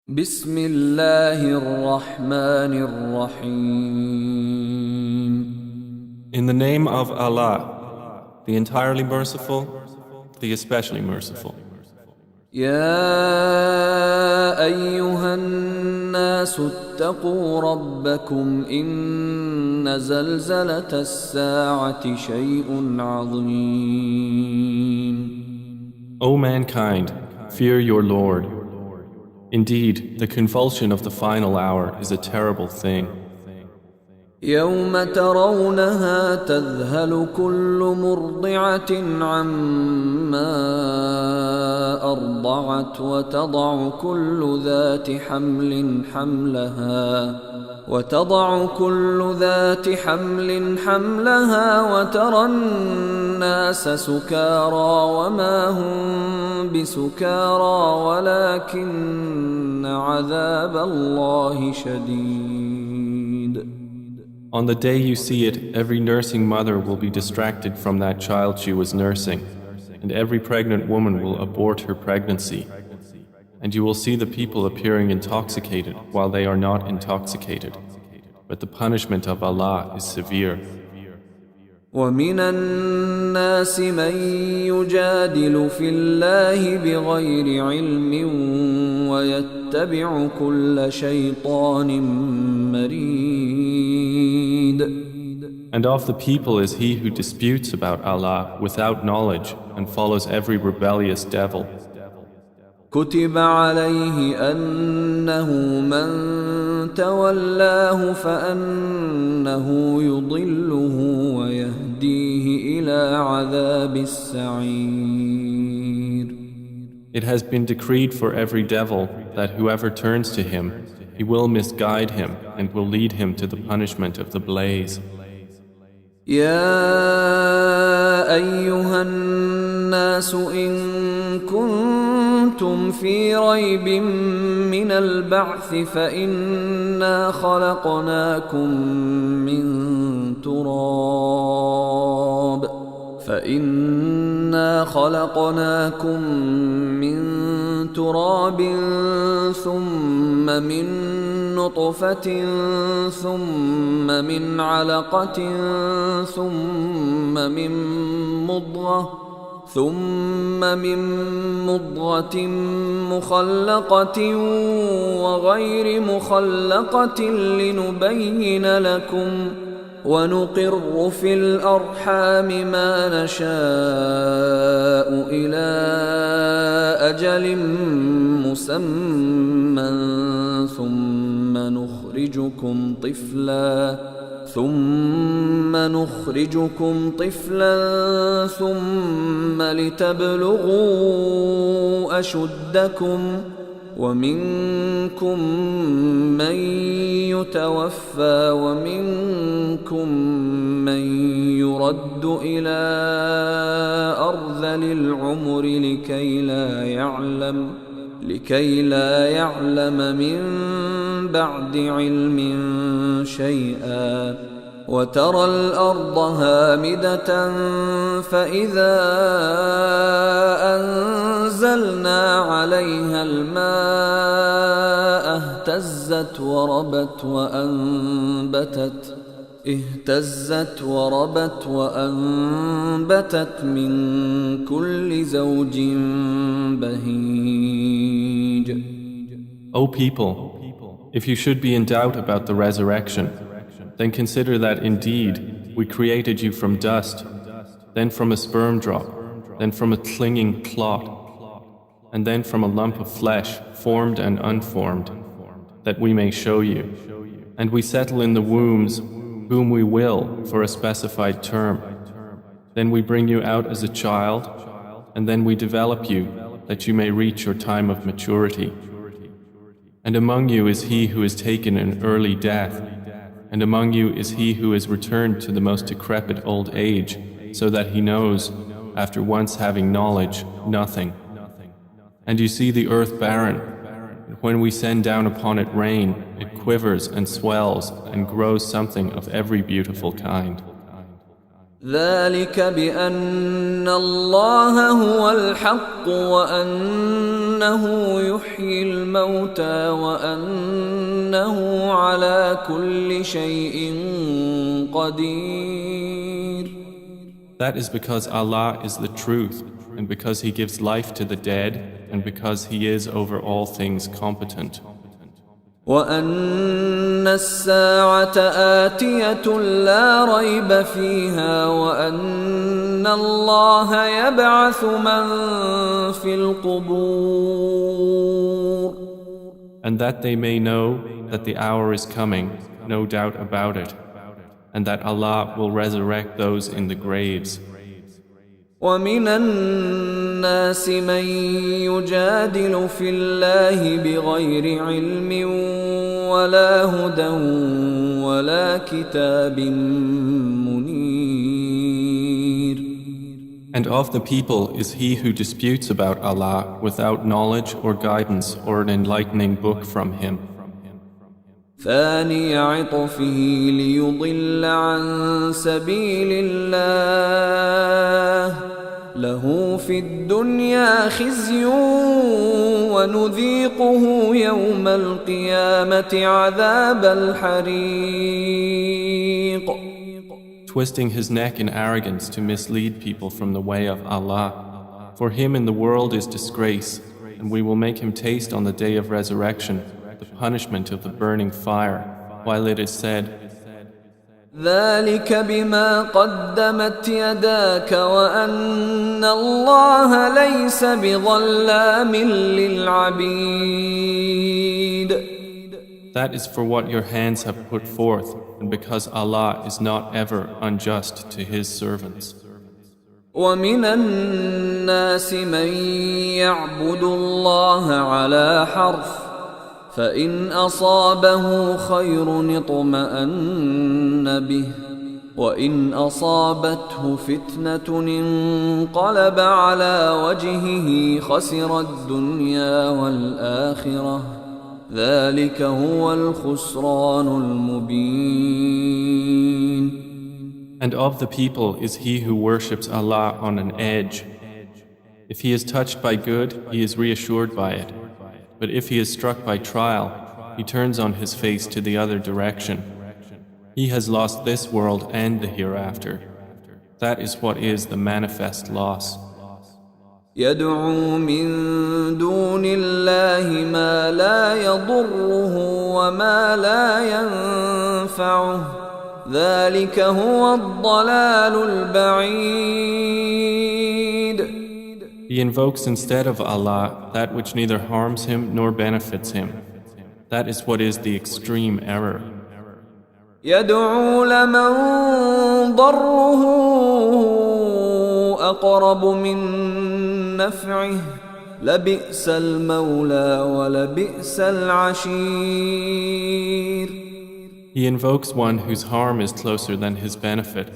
بسم الله الرحمن الرحيم. In the name of Allah, the entirely merciful, the especially merciful. يا أيها الناس اتقوا ربكم إن زلزلة الساعة شيء عظيم. O mankind, fear your Lord. Indeed, the convulsion of the final hour is a terrible thing. يوم ترونها تذهل كل مرضعة عما أرضعت وتضع كل ذات حمل حملها وترى الناس سكارى وما هم بسكارى ولكن عذاب الله شديد. On the day you see it, every nursing mother will be distracted from that child she was nursing, and every pregnant woman will abort her pregnancy. And you will see the people appearing intoxicated while they are not intoxicated. But the punishment of Allah is severe. ومن الناس من يجادل في الله بغير علم ويتبع كل شيطان مريد. And of the people is he who disputes about Allah without knowledge and follows every rebellious devil. كتب عليه أنه من تولاه فأنه يضله ويهديه إلى عذاب السعير. It has been decreed for every devil that whoever turns to him, he will misguide him and will lead him to the punishment of the blaze. يا أيها الناس إن كنتم في ريب من البعث فإنا خلقناكم من تراب ثم من نطفة ثم من علقة ثم من مضغة مخلقة وغير مخلقة لنبين لكم ونقر في الأرحام ما نشاء إلى أجل مسمى ثم نخرجكم طفلا ثم لتبلغوا أشدكم ومنكم من يتوفى ومنكم من يرد إلى أرذل العمر لكي لا يعلم من بعد علم شيئا وترى الأرض هامدة فإذا أنزلنا عليها الماء اهتزت وربت وأنبتت من كل زوج بهيج. O people, if you should be in doubt about the resurrection, then consider that indeed we created you from dust, then from a sperm drop, then from a clinging clot, and then from a lump of flesh, formed and unformed, that we may show you. And we settle in the wombs whom we will for a specified term. Then we bring you out as a child, and then we develop you that you may reach your time of maturity. And among you is he who is taken an early death, and among you is he who is returned to the most decrepit old age, so that he knows, after once having knowledge, nothing. And you see the earth barren, and when we send down upon it rain, it quivers and swells and grows something of every beautiful kind. ذلك بأن الله هو الحق وأنه يحيي الموتى وأنه على كل شيء قدير. That is because Allah is the truth, and because He gives life to the dead, and because He is over all things competent. وأن الساعة آتية لا ريب فيها وأن الله يبعث من في القبور. And that they may know that the hour is coming, no doubt about it, and that Allah will resurrect those in the graves. ومن الناس من يجادل في الله بغير علم ولا هدى ولا كتاب منير. And of the people is he who disputes about Allah without knowledge or guidance or an enlightening book from Him. ثاني عطفه ليضل عن سبيل الله له في الدنيا خزي ونذيقه يوم القيامة عذاب الحريق. Twisting his neck in arrogance to mislead people from the way of Allah. For him in the world is disgrace, and we will make him taste on the day of resurrection the punishment of the burning fire, while it is said, ذلك بما قدمت يداك وأن الله ليس بظلام للعبيد. That is for what your hands have put forth, and because Allah is not ever unjust to His servants. ومن الناس من يعبد الله على حرف فإن أصابه خير اطمأن به وإن أصابته فتنة انقلب على وجهه خسر الدنيا والآخرة ذلك هو الخسران المبين. And of the people is he who worships Allah on an edge. If he is touched by good, he is reassured by it. But if he is struck by trial, he turns on his face to the other direction. He has lost this world and the hereafter. That is what is the manifest loss. يدعو من دون الله ما لا يضره وما لا ينفعه ذلك هو الضلال البعيد. He invokes instead of Allah that which neither harms him nor benefits him. That is what is the extreme error. يدعو لمن ضره أقرب من نفعه لبئس المولى ولبئس العشير. He invokes one whose harm is closer than his benefit.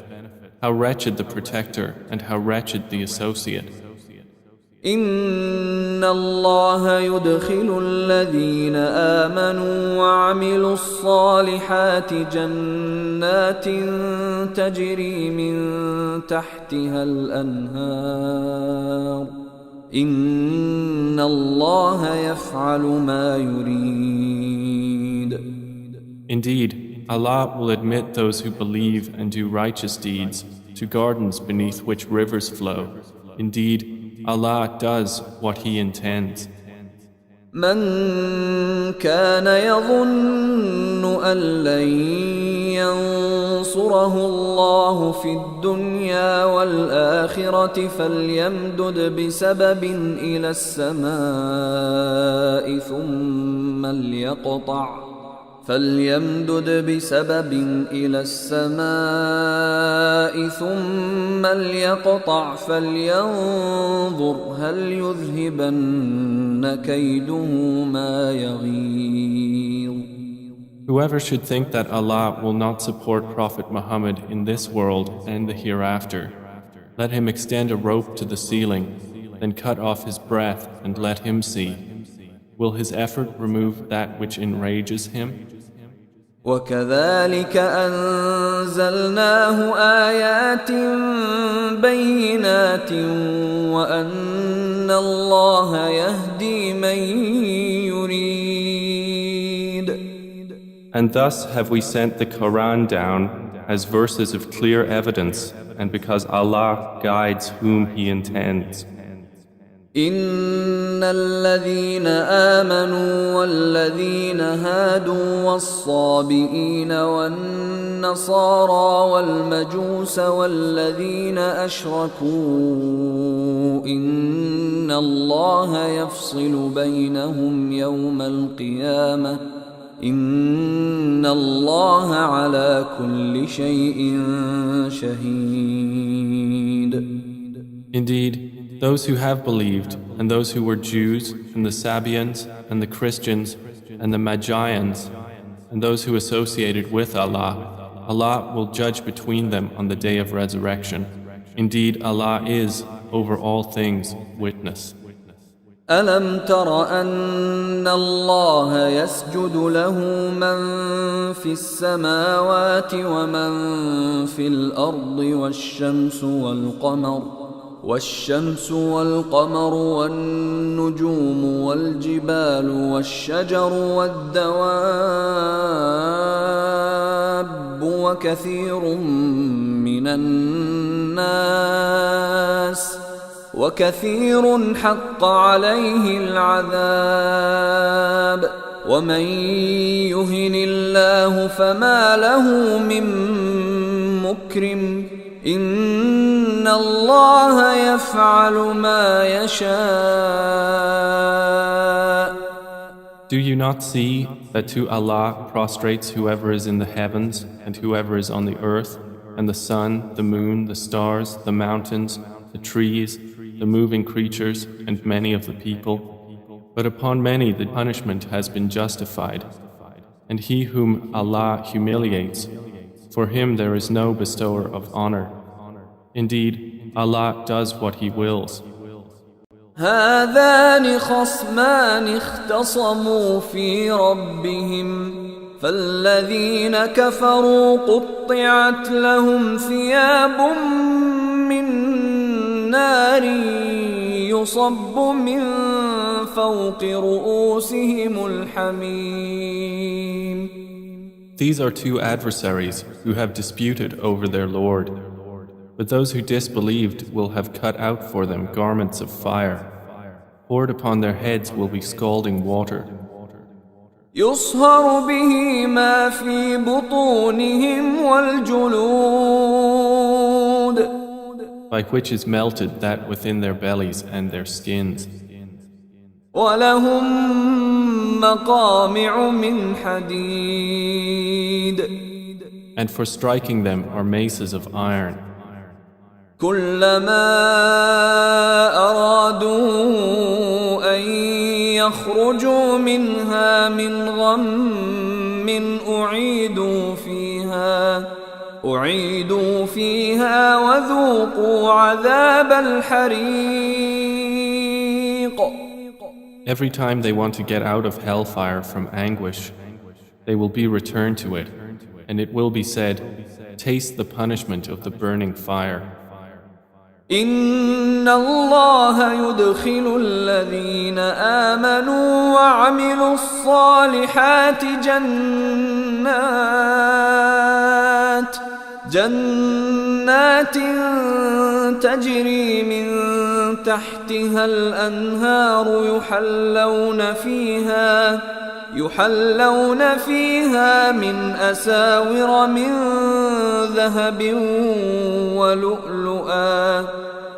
How wretched the protector and how wretched the associate. إن الله يدخل الذين آمنوا وعملوا الصالحات جنات تجري من تحتها الأنهار إن الله يفعل ما يريد. Indeed, Allah will admit those who believe and do righteous deeds to gardens beneath which rivers flow. Indeed, Allah does what He intends. من كان يظن أن لن ينصره الله في الدنيا والآخرة فليمدد بسبب إلى السماء ثم ليقطع فلينظر هل يذهبن كيده ما يغيظ. Whoever should think that Allah will not support Prophet Muhammad in this world and the hereafter, let him extend a rope to the ceiling, then cut off his breath and let him see. Will his effort remove that which enrages him? وكذلك أنزلناه آيات بينات وأن الله يهدي من يريد. And thus have we sent the Quran down as verses of clear evidence, and because Allah guides whom He intends. إن الذين آمنوا والذين هادوا والصابئين والنصارى والمجوس والذين أشركوا إن الله يفصل بينهم يوم القيامة إن الله على كل شيء شهيد. Indeed, those who have believed, and those who were Jews, and the Sabians, and the Christians, and the Magians, and those who associated with Allah, Allah will judge between them on the day of resurrection. Indeed, Allah is, over all things, witness. ألم تر أن الله يسجد له من في السماوات ومن في الأرض والشمس والقمر والنجوم والجبال والشجر والدواب وكثير حق عليه العذاب ومن يهن الله فما له من مكرم إن الله يفعل ما يشاء. Do you not see that to Allah prostrates whoever is in the heavens and whoever is on the earth, and the sun, the moon, the stars, the mountains, the trees, the moving creatures, and many of the people? But upon many the punishment has been justified, and he whom Allah humiliates, for him there is no bestower of honor. Indeed, Allah does what He wills. هذان خصمان اختصموا في ربهم فالذين كفروا قطعت لهم ثياب من نار يصب من فوق رؤوسهم الحميم. These are two adversaries who have disputed over their Lord. But those who disbelieved will have cut out for them garments of fire. Poured upon their heads will be scalding water. يصهر به ما في بطونهم والجلود. By which is melted that within their bellies and their skins. ولهم مقامع من حديد. And for striking them are maces of iron. كلما أرادوا أن يخرجوا منها من غم أعيدوا فيها وذوقوا عذاب الحريق. Every time they want to get out of hellfire from anguish, they will be returned to it, and it will be said, taste the punishment of the burning fire. إن الله يدخل الذين آمنوا وعملوا الصالحات جنات تجري من تحتها الأنهار يحلون فيها من أساور من ذهب ولؤلؤا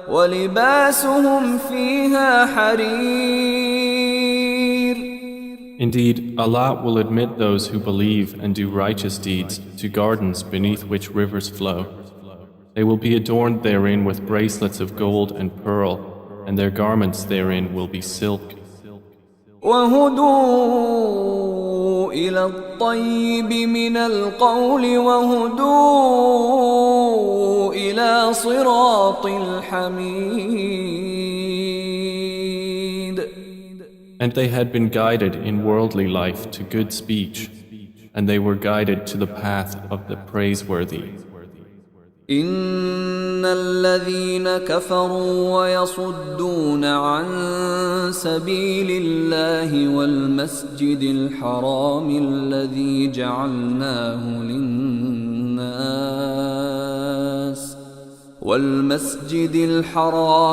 ولباسهم فيها حرير. Indeed, Allah will admit those who believe and do righteous deeds to gardens beneath which rivers flow. They will be adorned therein with bracelets of gold and pearl, and their garments therein will be silk. وهدوا إلى الطيب من القول وهدوا إلى صراط الحميد. And they had been guided in worldly life to good speech, and they were guided to the path of the praiseworthy. إن الذين كفروا ويصدون عن سبيل الله والمسجد الحرام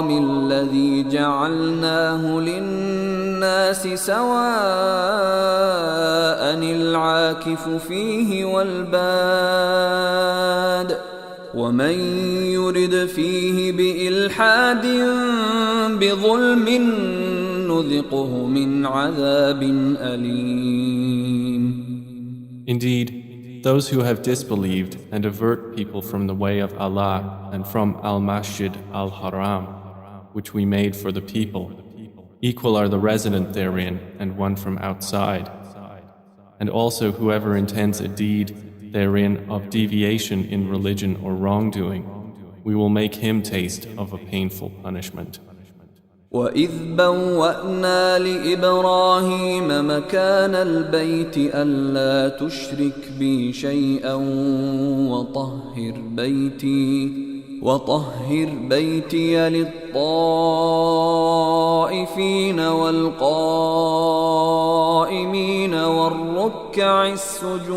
الذي جعلناه للناس سواء العاكف فيه والباد ومن يرد فيه بإلحاد بظلم نذقه من عذاب أليم. Indeed, those who have disbelieved and avert people from the way of Allah and from Al-Masjid Al-Haram, which we made for the people, equal are the resident therein and one from outside. And also whoever intends a deed therein of deviation in religion or wrongdoing, we will make him taste of a painful punishment. وَإِذْ بَوَّأْنَا لِإِبْرَاهِيمَ مَكَانَ الْبَيْتِ أَلَّا تُشْرِكْ بِي شَيْئًا وَطَهِّرْ بَيْتِيَ لِلطَّائِفِينَ وَالْقَائِمِينَ وَالرُّكَّعِ السُّجُودِ.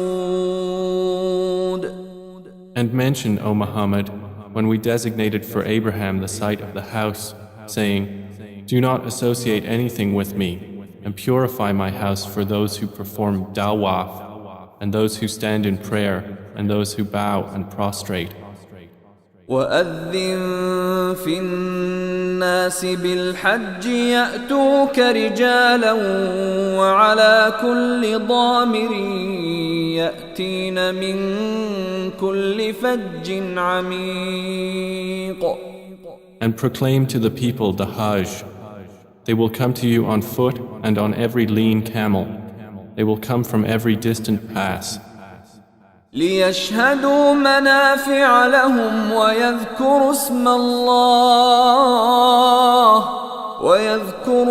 And mention, O Muhammad, when we designated for Abraham the site of the house, saying, do not associate anything with me, and purify my house for those who perform dawaf, and those who stand in prayer, and those who bow and prostrate. وَأَذِّن فِي النَّاسِ بِالْحَجِّ يَأْتُوكَ رِجَالًا وَعَلَى كُلِّ ضَامِرٍ يَأْتِينَ مِنْ كُلِّ فَجٍّ عَمِيقٍ. And proclaim to the people the Hajj. They will come to you on foot and on every lean camel. They will come from every distant pass. لِيَشْهَدُوا مَنَافِعَ لَهُمْ وَيَذْكُرُوا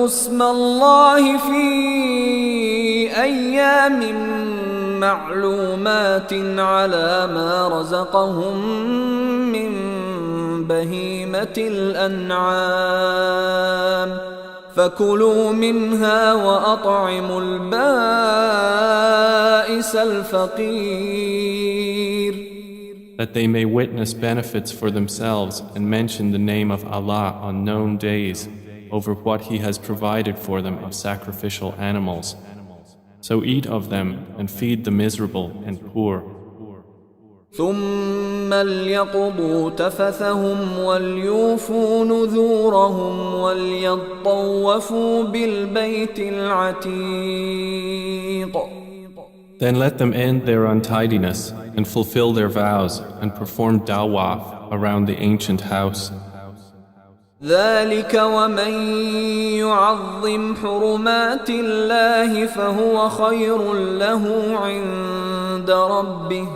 اسْمَ الله في أيام معلومات على ما رزقهم من بهيمة الأنعام فكلوا منها وأطعموا البائس الفقير. That they may witness benefits for themselves and mention the name of Allah on known days over what He has provided for them of sacrificial animals. So eat of them and feed the miserable and poor. ثم ليقضوا تفثهم وليوفوا نذورهم وليطوفوا بالبيت العتيق. Then let them end their untidiness and fulfill their vows and perform dawaf around the ancient house. ذلك ومن يعظم حرمات الله فهو خير له عند ربه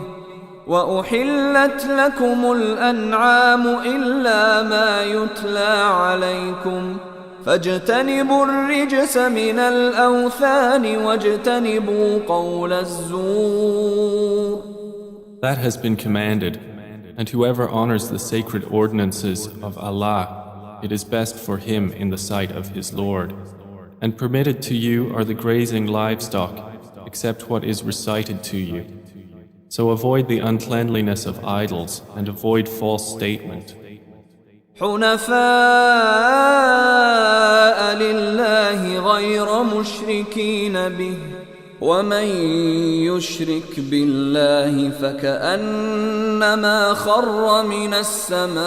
وأحلت لكم الأنعام إلا ما يتلى عليكم فاجتنبوا الرجس من الأوثان واجتنبوا قول الزور. That has been commanded, and whoever honors the sacred ordinances of Allah, it is best for him in the sight of his Lord. And permitted to you are the grazing livestock, except what is recited to you. So avoid the uncleanliness of idols and avoid false statement. حنفاء لله غير مشركين به ومن يشرك بالله فكأنما خر من السماء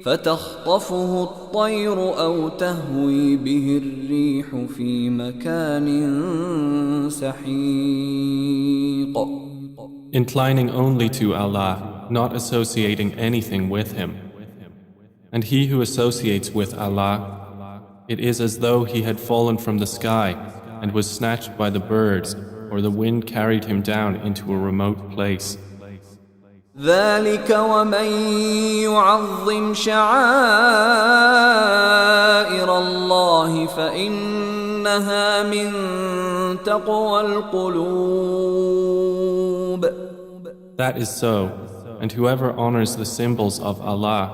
فتخطفه الطير أو تهوي به الريح في مكان سحيق. Inclining only to Allah, not associating anything with Him. And he who associates with Allah, it is as though he had fallen from the sky and was snatched by the birds, or the wind carried him down into a remote place. ذلك ومن يعظم شعائر الله فإنها من تقوى القلوب. That is so, and whoever honors the symbols of Allah,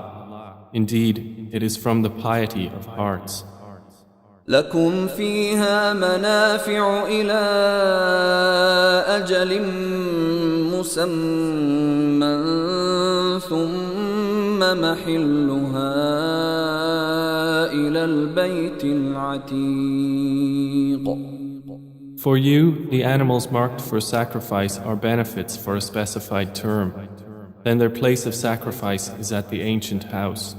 indeed, it is from the piety of hearts. لكم فيها منافع إلى أجل مسمى ثم محلها إلى البيت العتيق. For you, the animals marked for sacrifice are benefits for a specified term. Then their place of sacrifice is at the ancient house.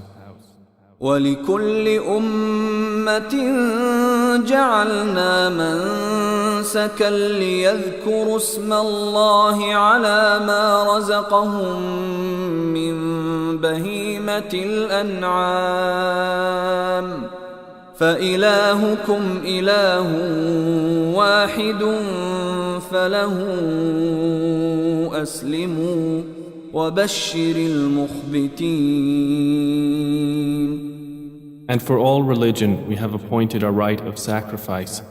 ولكل أمة جعلنا منسكا ليذكروا اسم الله على ما رزقهم من بهيمة الأنعام فإلهكم إله واحد فله أسلموا وبشر المخبتين. And for all religion we have appointed a rite of sacrifice,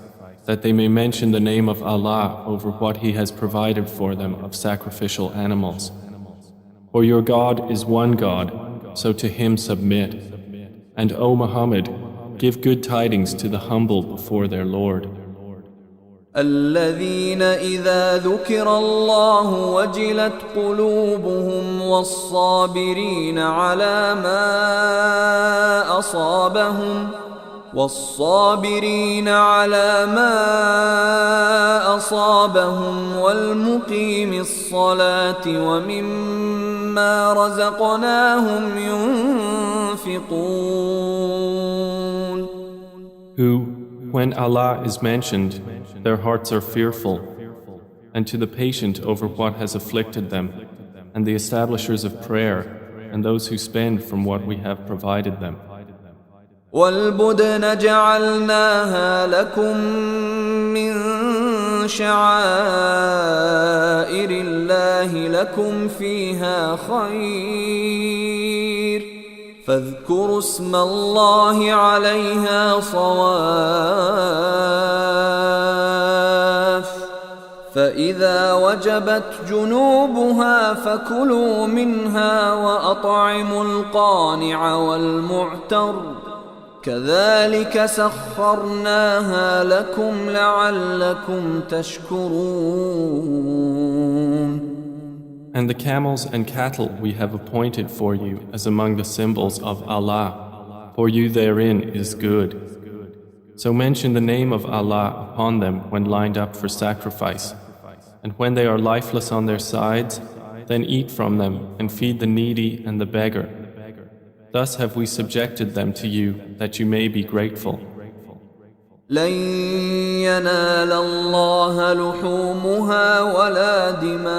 that they may mention the name of Allah over what He has provided for them of sacrificial animals. For your God is one God, so to Him submit. And O Muhammad, give good tidings to the humble before their Lord. الذين إذا ذكر الله وجلت قلوبهم والصابرين على ما أصابهم والمقيم الصلاة ومما رزقناهم ينفقون. Who, when Allah is mentioned, their hearts are fearful, and to the patient over what has afflicted them, and the establishers of prayer, and those who spend from what we have provided them. وَالْبُدْنَ جَعَلْنَاهَا لَكُم مِّن شَعَائِرِ اللَّهِ لَكُمْ فِيهَا خَيْرٌ فاذكروا اسم الله عليها صواف فإذا وجبت جنوبها فكلوا منها وأطعموا القانع والمعتر كذلك سخرناها لكم لعلكم تشكرون. And the camels and cattle we have appointed for you as among the symbols of Allah. For you therein is good. So mention the name of Allah upon them when lined up for sacrifice. And when they are lifeless on their sides, then eat from them and feed the needy and the beggar. Thus have we subjected them to you that you may be grateful. لن ينال الله لحومها ولا دماؤها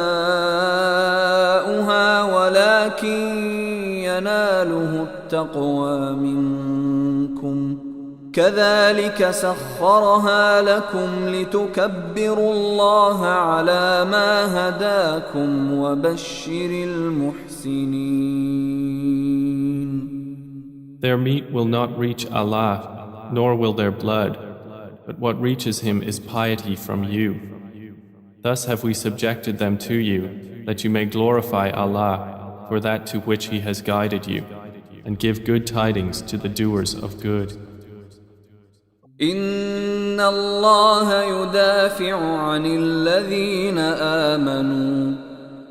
ولكن يناله التقوى منكم كذلك سخرها لكم لتكبروا الله على ما هداكم وبشر المحسنين. Their meat will not reach Allah, nor will their blood, but what reaches Him is piety from you. Thus have we subjected them to you, that you may glorify Allah for that to which He has guided you, and give good tidings to the doers of good. إن الله يدافع عن الذين آمنوا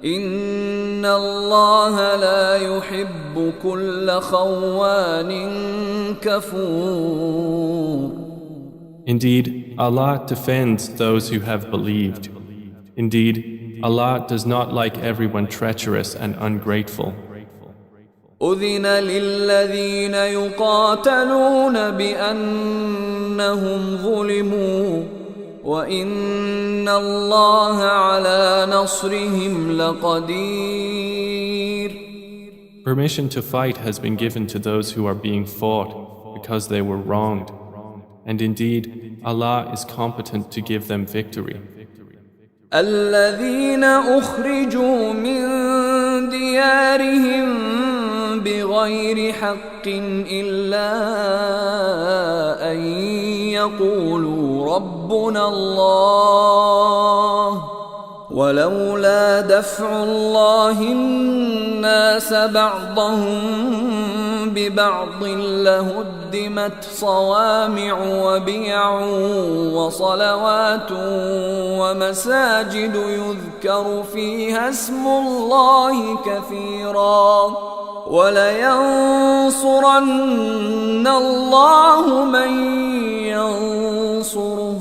إن الله لا يحب كل خوان كفور. Indeed, Allah defends those who have believed. Indeed, Allah does not like everyone treacherous and ungrateful. أذن للذين يقاتلون بأنهم ظلموا وإن الله على نصرهم لقدير. Permission to fight has been given to those who are being fought because they were wronged. And indeed, Allah is competent to give them victory. الذين أخرجوا من ديارهم بغير حق إلا أن يقولوا ربنا الله ولولا دفع الله الناس بعضهم ببعض لهدمت صوامع وبيع وصلوات ومساجد يذكر فيها اسم الله كثيرا ولينصرن الله من ينصره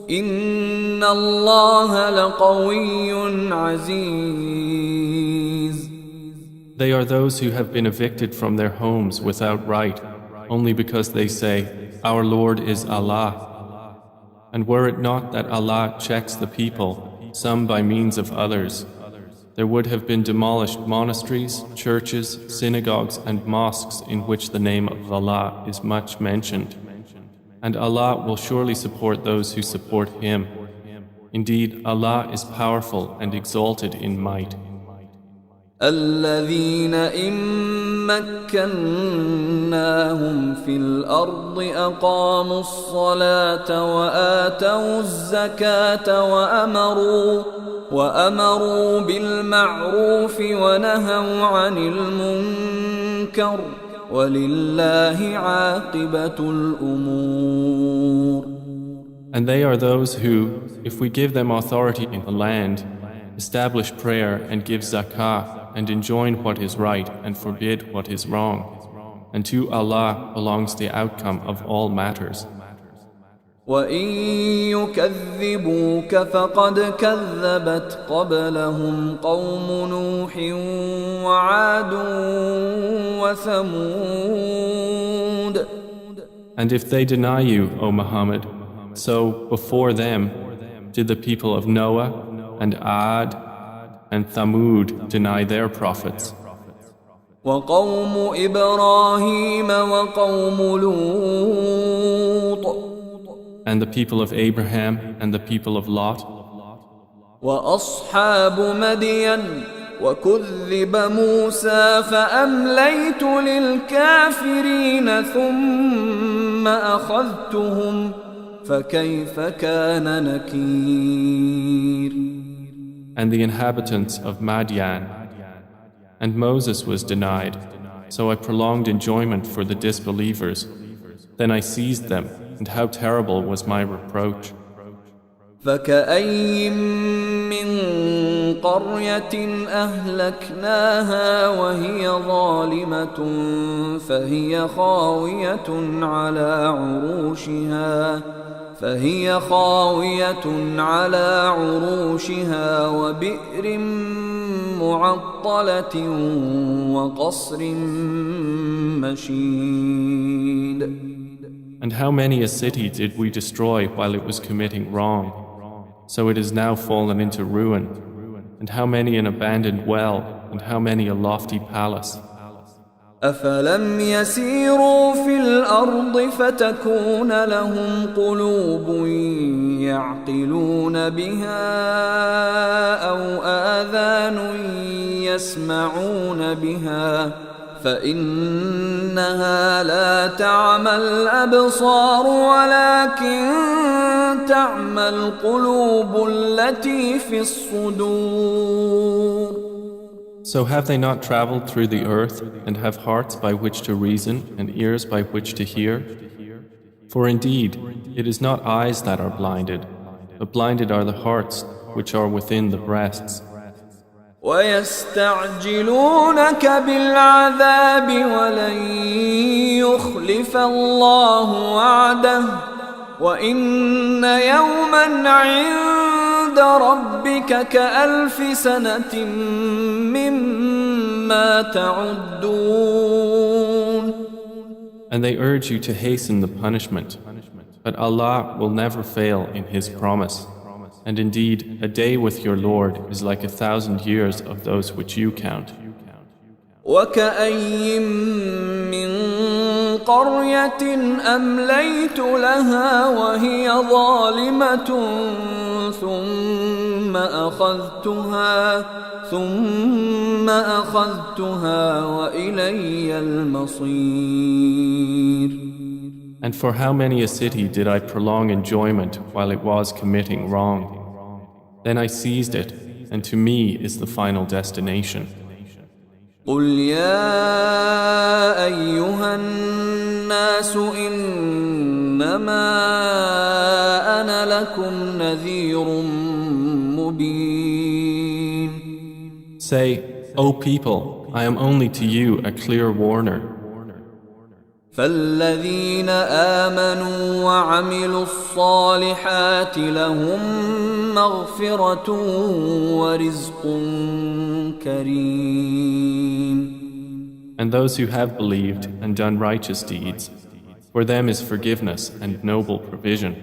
إن الله لقوي عزيز. They are those who have been evicted from their homes without right, only because they say, Our Lord is Allah. And were it not that Allah checks the people, some by means of others, there would have been demolished monasteries, churches, synagogues and mosques in which the name of Allah is much mentioned. And Allah will surely support those who support Him. Indeed, Allah is powerful and exalted in might. الذين إن مكناهم في الأرض أقاموا الصلاة وآتوا الزكاة وأمروا بالمعروف ونهوا عن المنكر ولله عاقبة الأمور. And they are those who, if we give them authority in the land, establish prayer and give zakah and enjoin what is right and forbid what is wrong. And to Allah belongs the outcome of all matters. وَإِن يُكَذِّبُوكَ فَقَدْ كَذَّبَتْ قَبْلَهُمْ قَوْمُ نُوحٍ وَعَادٌ وَثَمُودَ. And if they deny you, O Muhammad, so before them did the people of Noah and Ad and Thamud deny their prophets. وَقَوْمُ إِبْرَاهِيمَ وَقَوْمُ لُوطٍ. And the people of Abraham and the people of Lot. وأصحاب مدين وكذب موسى فأمليت للكافرين ثم أخذتهم فكيف كان نكير. And the inhabitants of Madian. And Moses was denied, so I prolonged enjoyment for the disbelievers. Then I seized them, and how terrible was my reproach. فكأي من قرية أهلكناها وهي ظالمة فهي خاوية على عروشها وبئر معطلة وقصر مشيد. And how many a city did we destroy while it was committing wrong? So it is now fallen into ruin. And how many an abandoned well, and how many a lofty palace. أفلم يسيروا في الأرض فتكون لهم قلوب يعقلون بها أو آذان يسمعون بها فإنها لا تعمى الأبصار ولكن تعمى القلوب التي في الصدور. So have they not traveled through the earth and have hearts by which to reason and ears by which to hear? For indeed, it is not eyes that are blinded, but blinded are the hearts which are within the breasts. وَيَسْتَعْجِلُونَكَ بِالْعَذَابِ وَلَنْ يُخْلِفَ اللَّهُ وَعْدَهُ وَإِنَّ يَوْمًا عِندَ رَبِّكَ كَأَلْفِ سَنَةٍ مِّمَّا تَعُدُّونَ. And they urge you to hasten the punishment, but Allah will never fail in His promise. And indeed, a day with your Lord is like 1,000 years of those which you count. وَكَأَيٍّ مِّن قَرْيَةٍ أَمْلَيْتُ لَهَا وَهِيَ ظَالِمَةٌ ثُمَّ ثم أخذتها وإلي المصير. And for how many a city did I prolong enjoyment while it was committing wrong? Then I seized it, and to me is the final destination. قل يا أيها الناس إنما أنا لكم نذير مبين. Say, O people, I am only to you a clear warner. فالذين آمنوا وعملوا الصالحات لهم مغفرة ورزق كريم. And those who have believed and done righteous deeds, for them is forgiveness and noble provision.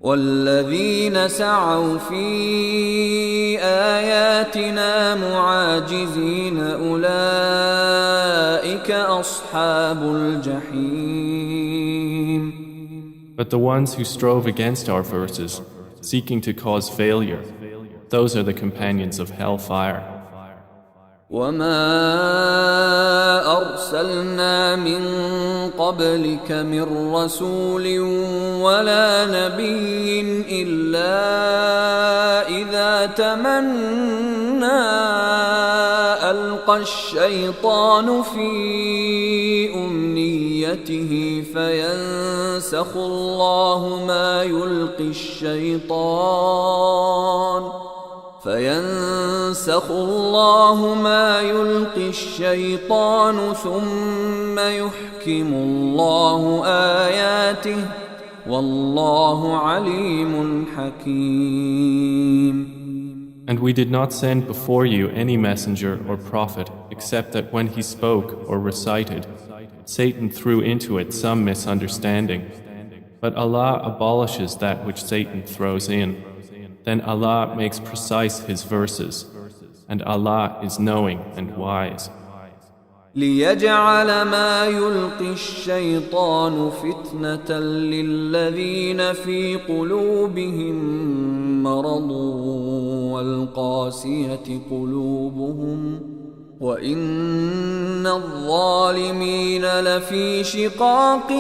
والذين سعوا في آياتنا معاجزين أولئك أصحاب الجحيم. But the ones who strove against our verses, seeking to cause failure, those are the companions of hellfire. وما أرسلنا من قبلك من رسول ولا نبي إلا إذا تمنى ألقى الشيطان في أمنيته فينسخ الله ما يلقي الشيطان ثم يحكم الله آياته والله عليم حكيم. And we did not send before you any messenger or prophet except that when he spoke or recited, Satan threw into it some misunderstanding. But Allah abolishes that which Satan throws in. Then Allah makes precise His verses, and Allah is knowing and wise. ليجعل ما يلقي الشيطان فتنة للذين في قلوبهم مرض والقاسية قلوبهم وإن الظالمين لفي شقاق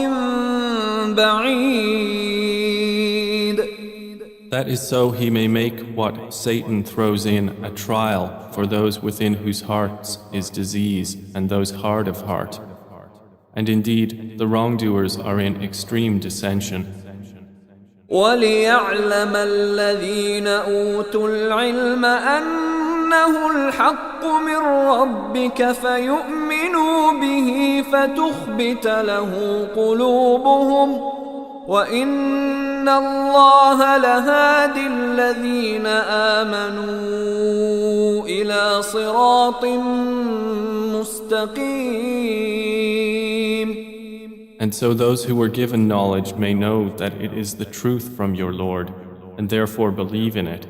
بعيد. That is so he may make what Satan throws in a trial for those within whose hearts is disease and those hard of heart. And indeed, the wrongdoers are in extreme dissension. وَلِيَعْلَمَ الَّذِينَ أُوتُوا الْعِلْمَ أَنَّهُ الْحَقُّ مِنْ رَبِّكَ فَيُؤْمِنُوا بِهِ فَتُخْبِتَ لَهُ قُلُوبُهُمْ وَإِنَّ اللَّهَ لَهَادِي الَّذِينَ آمَنُوا إِلَى صِرَاطٍ مُسْتَقِيمٍ. And so those who were given knowledge may know that it is the truth from your Lord, and therefore believe in it,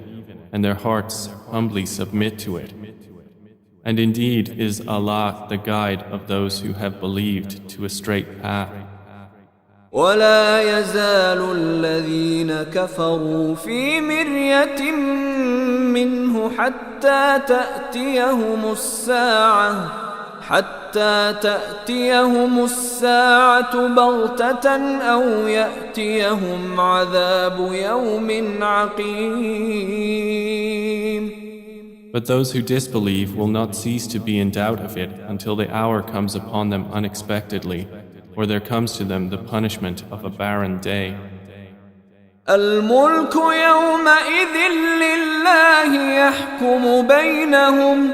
and their hearts humbly submit to it. And indeed is Allah the guide of those who have believed to a straight path. ولا يزال الذين كفروا في مرية منه حتى تأتيهم الساعة بغتة أو يأتيهم عذاب يوم عقيم. But those who disbelieve will not cease to be in doubt of it until the hour comes upon them unexpectedly, or there comes to them the punishment of a barren day. الملك يومئذ لله يحكم بينهم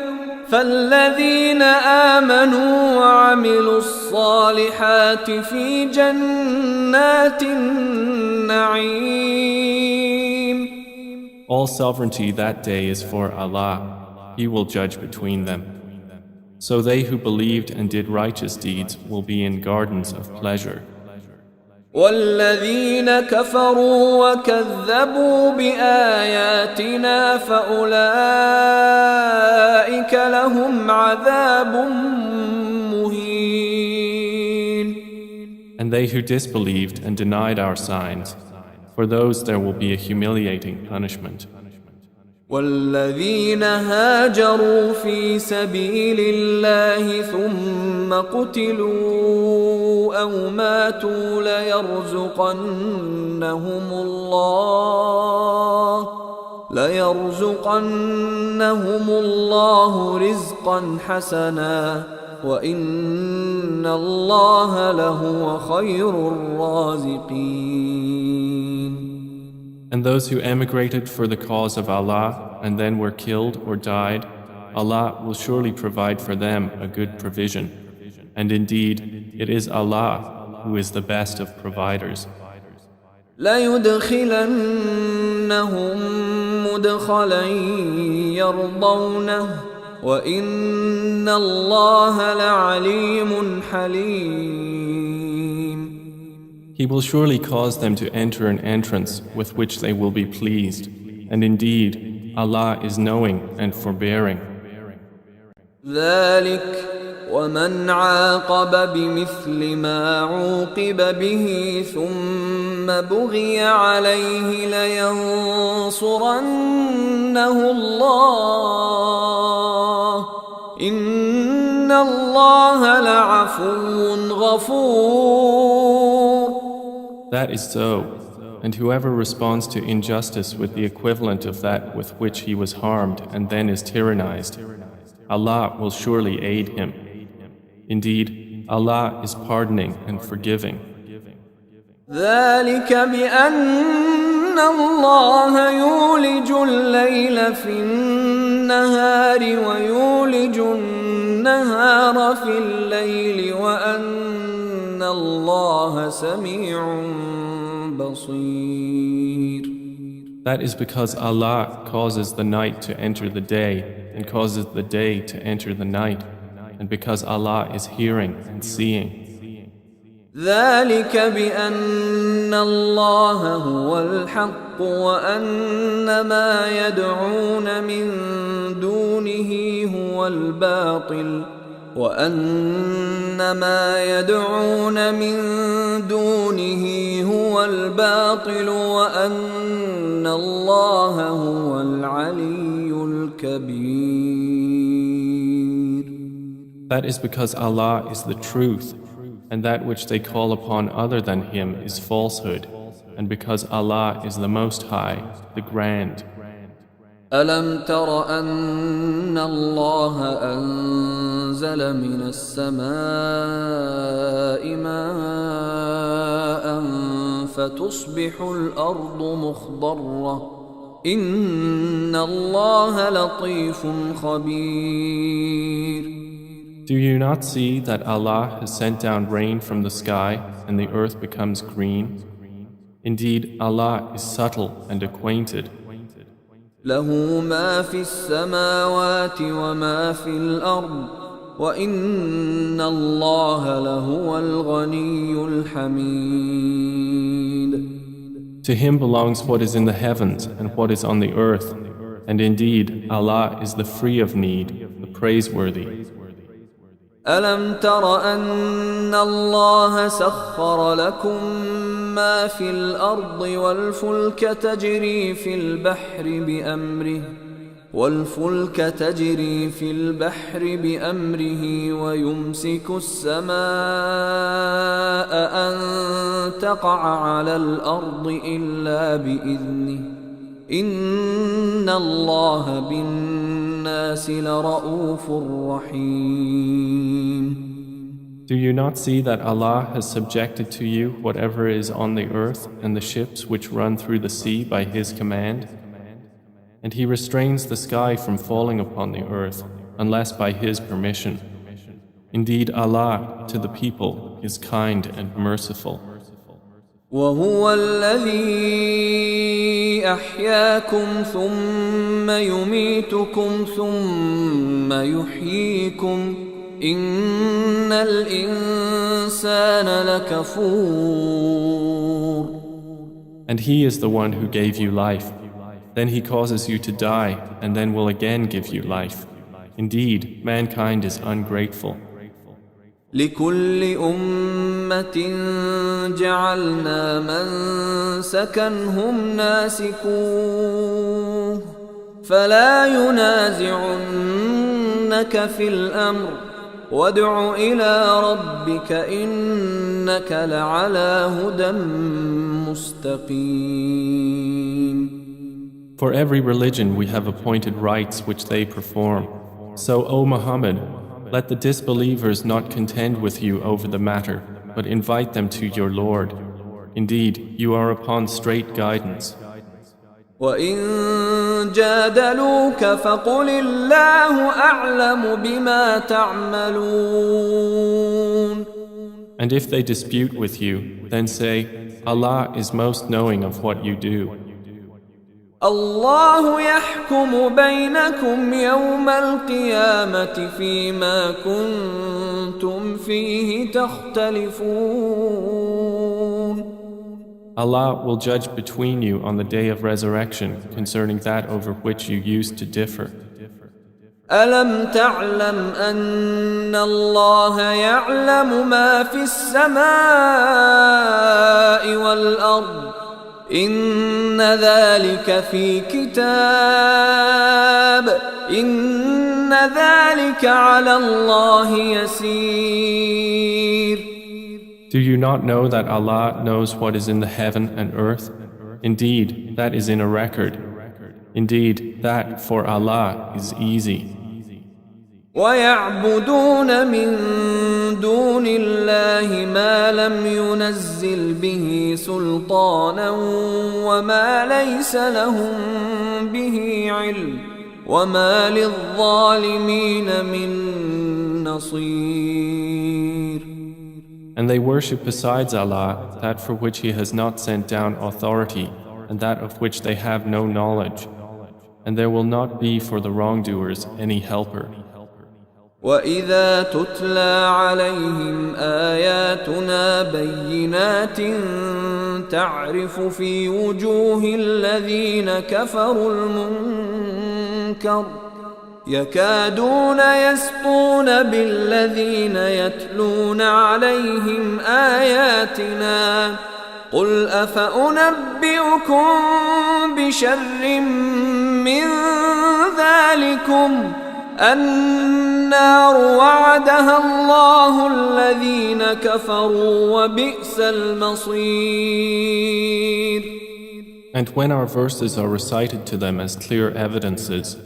فالذين آمنوا وعملوا الصالحات في جنات النعيم. All sovereignty that day is for Allah. He will judge between them. So they who believed and did righteous deeds will be in gardens of pleasure. والذين كفروا وكذبوا بآياتنا فأولئك لهم عذاب مهين. And they who disbelieved and denied our signs, for those there will be a humiliating punishment. والذين هاجروا في سبيل الله ثم قتلوا أو ماتوا ليرزقنهم الله رزقا حسنا وإن الله لهو خير الرازقين. And those who emigrated for the cause of Allah and then were killed or died, Allah will surely provide for them a good provision. And indeed, it is Allah who is the best of providers. لَيُدْخِلَنَّهُمْ مُدْخَلًا يَرْضَوْنَهُ وَإِنَّ اللَّهَ لَعَلِيمٌ حَلِيمٌ. He will surely cause them to enter an entrance with which they will be pleased. And indeed, Allah is knowing and forbearing. ذلك ومن عاقب بمثل ما عوقب به ثم بغي عليه لينصرنه الله إن الله لعفو غفور. That is so. And whoever responds to injustice with the equivalent of that with which he was harmed and then is tyrannized, Allah will surely aid him. Indeed, Allah is pardoning and forgiving. ذلك بأن الله يولج الليل في النهار ويولج النهار في الليل وأن الله سميع بصير. That is because Allah causes the night to enter the day and causes the day to enter the night, and because Allah is hearing and seeing. ذلك بأن الله هو الحق وأن ما يدعون من دونه هو الباطل وأن ما يدعون من دونه هو الباطل وأن الله هو العلي الكبير. That is because Allah is the truth, and that which they call upon other than Him is falsehood, and because Allah is the Most High, the Grand. ألم تر أن الله أنزل من السماء ماء فتصبح الأرض مخضرة إن الله لطيف خبير. Do you not see that Allah has sent down rain from the sky and the earth becomes green? Indeed, Allah is subtle and acquainted. له ما في السماوات وما في الأرض وإن الله لهو الغني الحميد. To Him belongs what is in the heavens and what is on the earth, and indeed Allah is the free of need, the praiseworthy. ألم تر أن الله سخر لكم ما في الأرض والفلك تجري في البحر بأمره ويمسك السماء أن تقع على الأرض إلا بإذنه إن الله بالناس لرؤوف رحيم. Do you not see that Allah has subjected to you whatever is on the earth and the ships which run through the sea by His command? And He restrains the sky from falling upon the earth unless by His permission. Indeed, Allah to the people is kind and merciful. وهو الذي أحياكم ثم يميتكم ثم يحييكم إن الإنسان لكفور. And He is the one who gave you life. Then He causes you to die and then will again give you life. Indeed, mankind is ungrateful. لكل أمة جعلنا منسكا هم ناسكوه فلا ينازعنك في الأمر وادع إلى ربك إنك لعلى هدى مستقيم. For every religion we have appointed rites which they perform. So, O Muhammad, let the disbelievers not contend with you over the matter, but invite them to your Lord. Indeed, you are upon straight guidance. وَإِن جَادَلُوكَ فَقُلِ اللَّهُ أَعْلَمُ بِمَا تَعْمَلُونَ. And if they dispute with you, then say, Allah is most knowing of what you do. الله يحكم بينكم يوم القيامة فيما كنتم فيه تختلفون. Allah will judge between you on the day of resurrection concerning that over which you used to differ. ألم تعلم أن الله يعلم ما في السماء والأرض إن ذلك في كتاب إن ذلك على الله يسير. Do you not know that Allah knows what is in the heaven and earth? Indeed, that is in a record. Indeed, that for Allah is easy. وَيَعْبُدُونَ مِن دُونِ اللَّهِ مَا لَمْ يُنَزِّلْ بِهِ سُلْطَانًا وَمَا لَيْسَ لَهُم بِهِ عِلْمٌ وَمَا لِلظَّالِمِينَ مِن نَّصِيرٍ. And they worship besides Allah that for which He has not sent down authority and that of which they have no knowledge. And there will not be for the wrongdoers any helper. وَإِذَا تُتْلَى عَلَيْهِمْ آيَاتُنَا بَيِّنَاتٍ تَعْرِفُ فِي وُجُوهِ الَّذِينَ كَفَرُوا الْمُنكَرَ يَكَادُونَ يَسْطُونَ بِالَّذِينَ يَتْلُونَ عَلَيْهِمْ آيَاتِنَا قُلْ أَفَأُنَبِّئُكُم بِشَرٍّ مِّن ذَلِكُمْ النار وعدها الله الذين كفروا وبئس المصير. And when our verses are recited to them as clear evidences,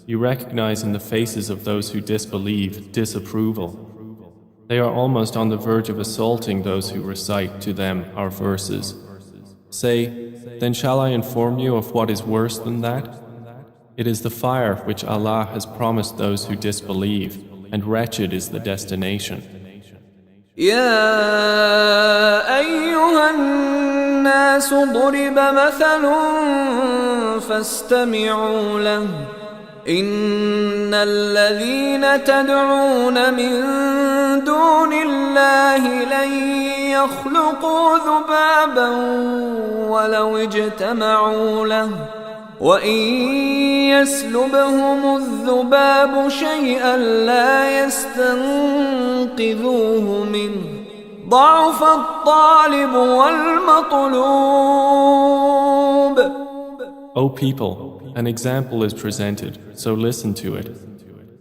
you recognize in the faces of those who disbelieve disapproval. They are almost on the verge of assaulting those who recite to them our verses. Say, then shall I inform you of what is worse than that? It is the fire which Allah has promised those who disbelieve, and wretched is the destination. يا أيها الناس ضرب مثل فاستمعوا له إن الذين تدعون من دون الله لن يخلقوا ذبابا ولو اجتمعوا له وإن يسلبهم الذباب شيئا لا يستنقذوه منه ضعف الطالب والمطلوب. O people, an example is presented, so listen to it.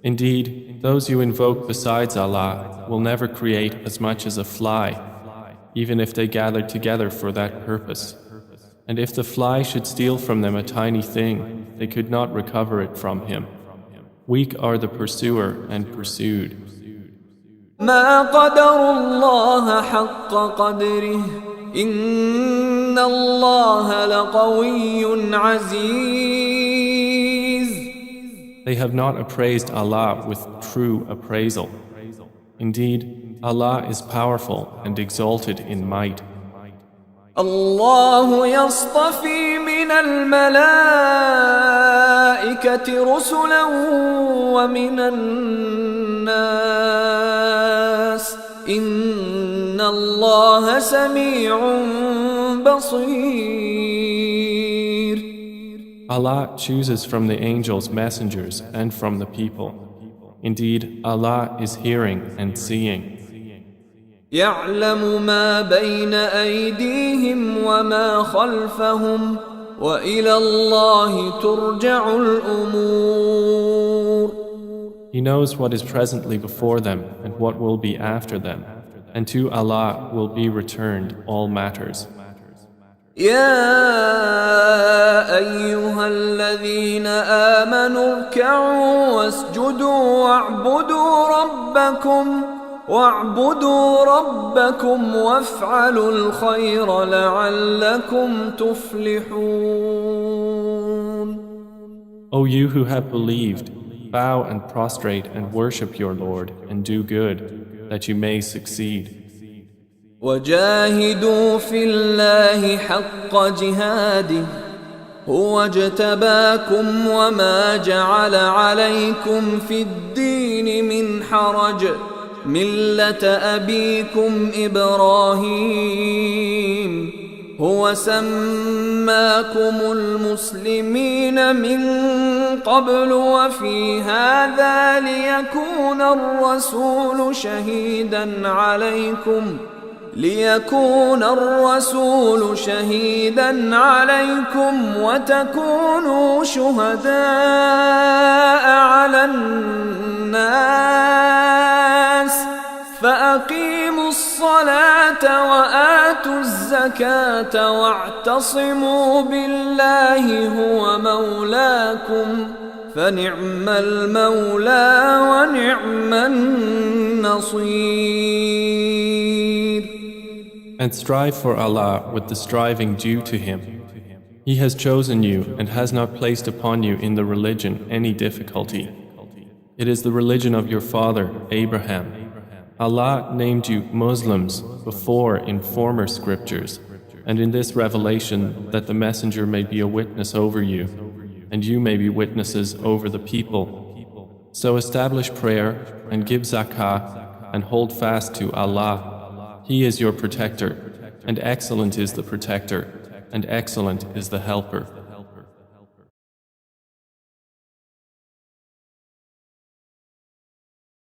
Indeed, those you invoke besides Allah will never create as much as a fly, even if they gather together for that purpose. And if the fly should steal from them a tiny thing, they could not recover it from him. Weak are the pursuer and pursued. ما قدر الله حق قدره إن الله لقوي عزيز. They have not appraised Allah with true appraisal. Indeed, Allah is powerful and exalted in might. الله يصطفي من الملائكة رسلا ومن الناس إن الله سميع بصير. Allah chooses from the angels messengers and from the people. Indeed, Allah is hearing and seeing. يعلم ما بين أيديهم وما خلفهم وإلى الله ترجع الأمور. He knows what is presently before them and what will be after them, and to Allah will be returned all matters. يا أيها الذين آمنوا اركعوا واسجدوا واعبدوا ربكم وافعلوا الخير لعلكم تفلحون. O you who have believed, bow and prostrate and worship your Lord and do good, that you may succeed. وجاهدوا في الله حق جهاده هو اجتباكم وما جعل عليكم في الدين من حرج ملة أبيكم إبراهيم هو سماكم المسلمين من قبل وفي هذا ليكون الرسول شهيدا عليكم وتكونوا شهداء على الناس فأقيموا الصلاة وآتوا الزكاة واعتصموا بالله هو مولاكم فنعم المولى ونعم النصير. And strive for Allah with the striving due to Him. He has chosen you and has not placed upon you in the religion any difficulty. It is the religion of your father, Abraham. Allah named you Muslims before in former scriptures, and in this revelation that the Messenger may be a witness over you, and you may be witnesses over the people. So establish prayer and give zakah and hold fast to Allah. He is your protector, and excellent is the protector, and excellent is the helper.